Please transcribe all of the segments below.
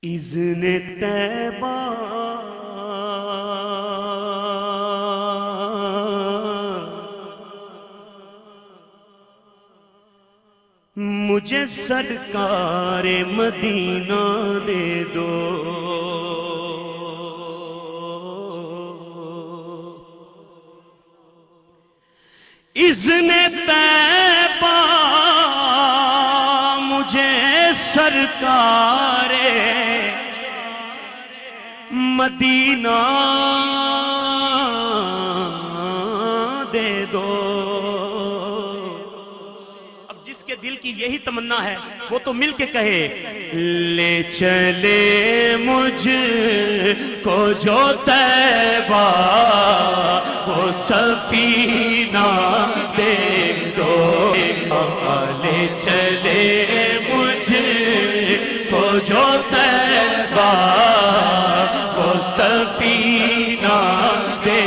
اذن طیبہ مجھے سرکار مدینہ دے دو، اذن طیبہ مجھے سرکار مدینہ دے دو۔ اب جس کے دل کی یہی تمنا ہے وہ تو مل کے کہے، لے چلے مجھ کو جو طیبہ وہ سفینہ دے دو، لے چلے مجھ کو جو طیبہ وہ سفینہ دے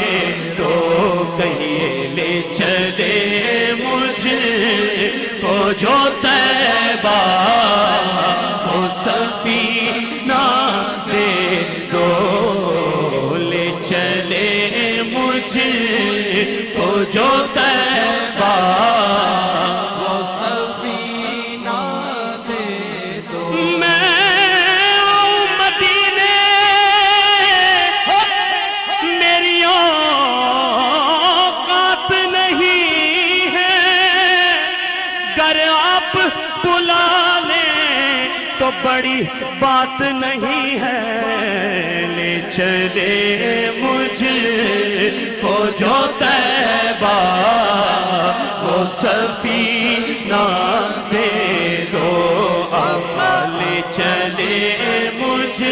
دو، کہیے لے چلے مجھ کو جو طیبہ وہ سفینہ دے دو، لے چلے مجھ کو جو طیبہ وہ سفینہ دے دو۔ میں آؤں مدینے میری اوقات نہیں ہے، گر آپ بلا لیں تو بڑی بات نہیں ہے، لے چلے مجھ کو جو طیبہ وہ سفینہ دے دو، لے چلے مجھ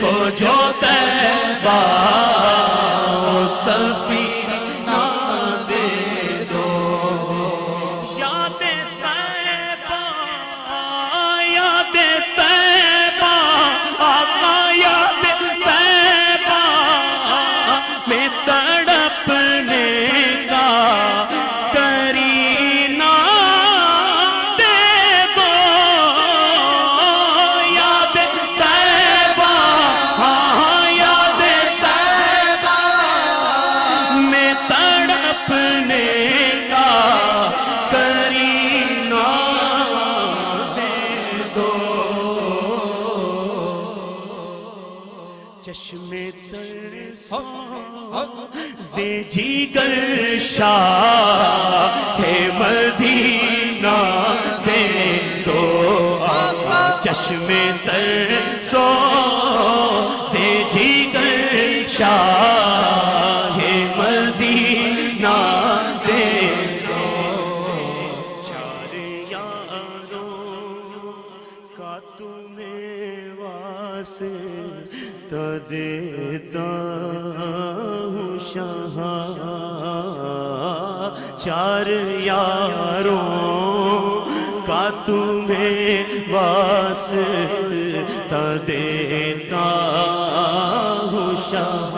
کو جو طیبہ وہ سفینہ دے دو۔ یاد طیبہ یاد طیبہ آقا یاد طیبہ میں تڑپنے کا کرینہ دے دو، یاد طیبہ یاد طیبہ میں تڑپنے کا کرینہ دے دو۔ چشم ترسو زے جگر شاہ مدینہ دے دو، چشم ترسو زے جگر شاہ مدینہ دے دو، چار یاروں کا تمہیں واسطہ دیتا ہوں شاہ، چار یاروں کا تمہیں واسطہ دیتا ہوں شاہ،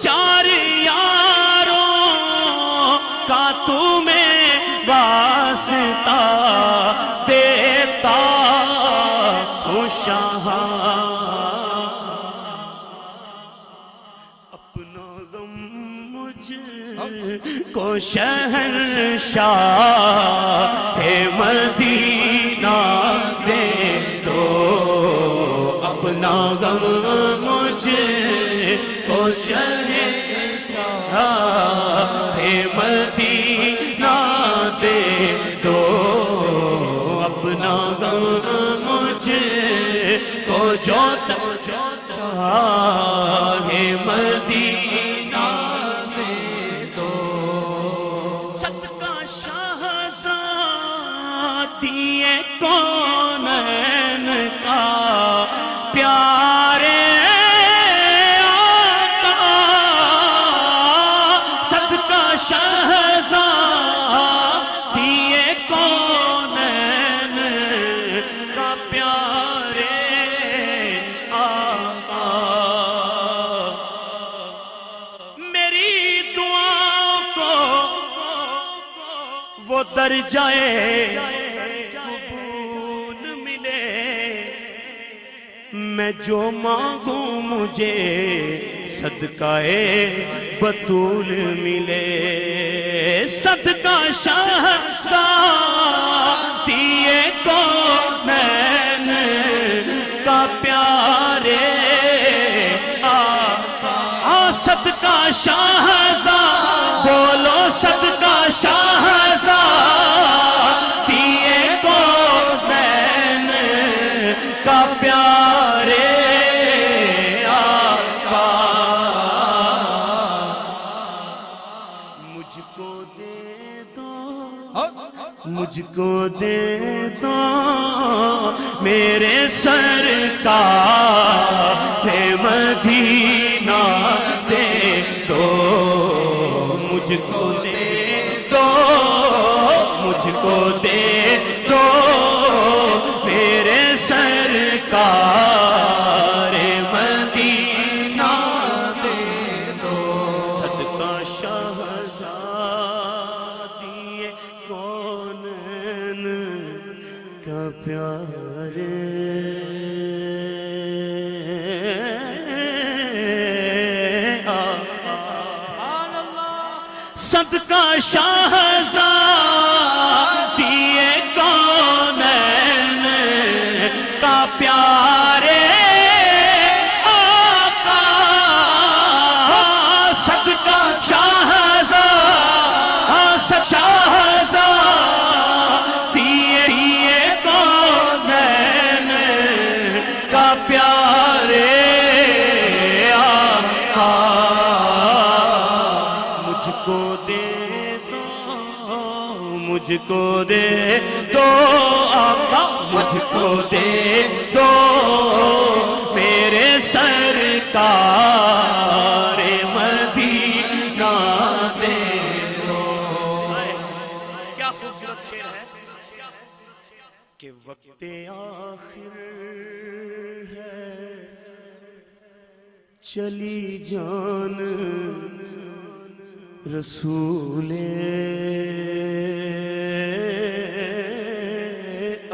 چار یاروں کا تمہیں واسطہ دیتا ہوں شاہ، اپنا غم مجھ کو شہنشاہ مدینہ دے دو، اپنا غم مجھ کو شہنشاہ مدینہ دے دو، اپنا غم مجھ کو جو مدینہ دے دو، صدقہ شہزادی کونین کا پیارے آقا، صدقہ شہزادی کونین کا پیارے آقا، میری دعا کو وہ درجہ قبول ملے میں جو مانگوں مجھے صدقہ بطول ملے صدقہ شہزادی کونین کا پیارے صدقہ شہزاد بولو صدقہ شہزادی کونین کا پیارے آقا مجھ کو دے دو مجھ کو دے دو میرے سرکار مدینہ دے دو مجھ کو دے دو مجھ کو دے دو میرے سرکار مدینہ دے دو صدقہ شہزادی کونین کا پیارے صدقہ شہزادی کونین کا پیارے آقا صدقہ شہزادی کونین کا پیارے آقا مجھ کو دے دو آقا مجھ کو دے دو میرے سرکار مدینہ دے دو کیا خوبصورت شعر ہے کہ وقت آخر ہے چلی جان رسول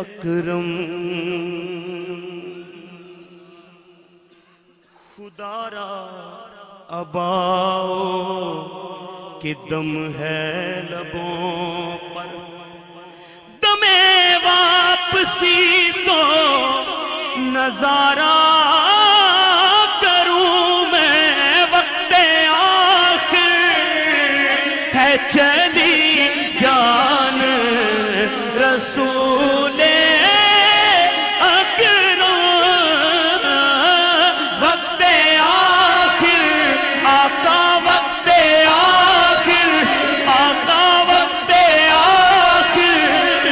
اکرم خدا را اباؤ کہ دم ہے لبوں پر دم واپسی تو نظارہ کروں میں وقت آخر ہے چلی جان رسول اکرم وقت آخر آقا وقت آخر آقا وقت آخر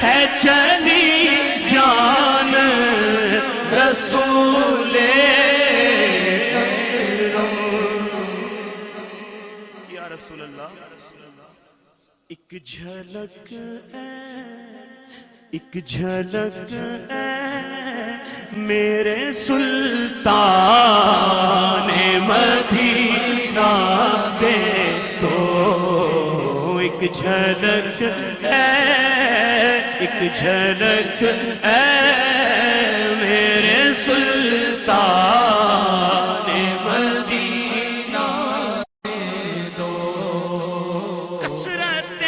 ہے چلی جان رسول یا رسول اللہ ایک جھلک ہے میرے سلطان مدینہ دے دو ایک جھلک ہے میرے سلطان مدینہ دے دو کثرت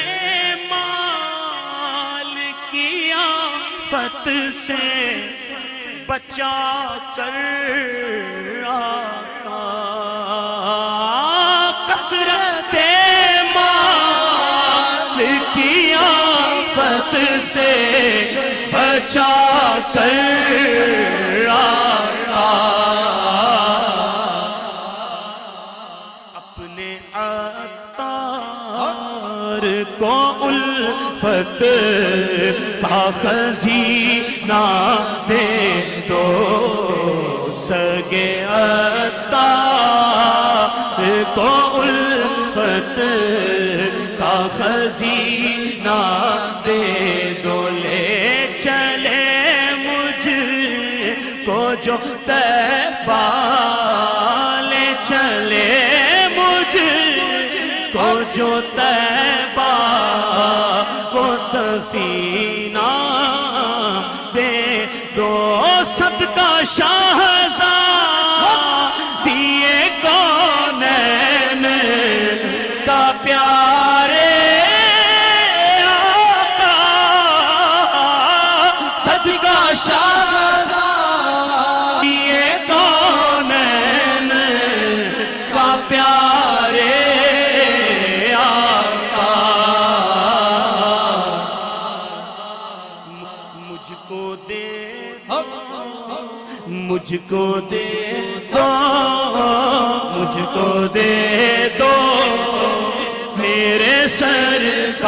مال کی آفت سے بچا کر آقا کثرت مال کی آفت سے بچا کر آقا اپنے عطار کو الفت کا خزینہ دے دو سگے عطار کو الفت کا خزینہ دے دو لے چلے مجھ کو جو طیبہ لے چلے مجھ کو جو طیبہ وہ سفینہ دے دو صدقہ شہزادی کونین کا پیارے آقا، صدقہ شہزادی کونین کا پیارے آقا، مجھ کو دے مجھ کو دے دو، مجھ کو دے دو میرے سرکار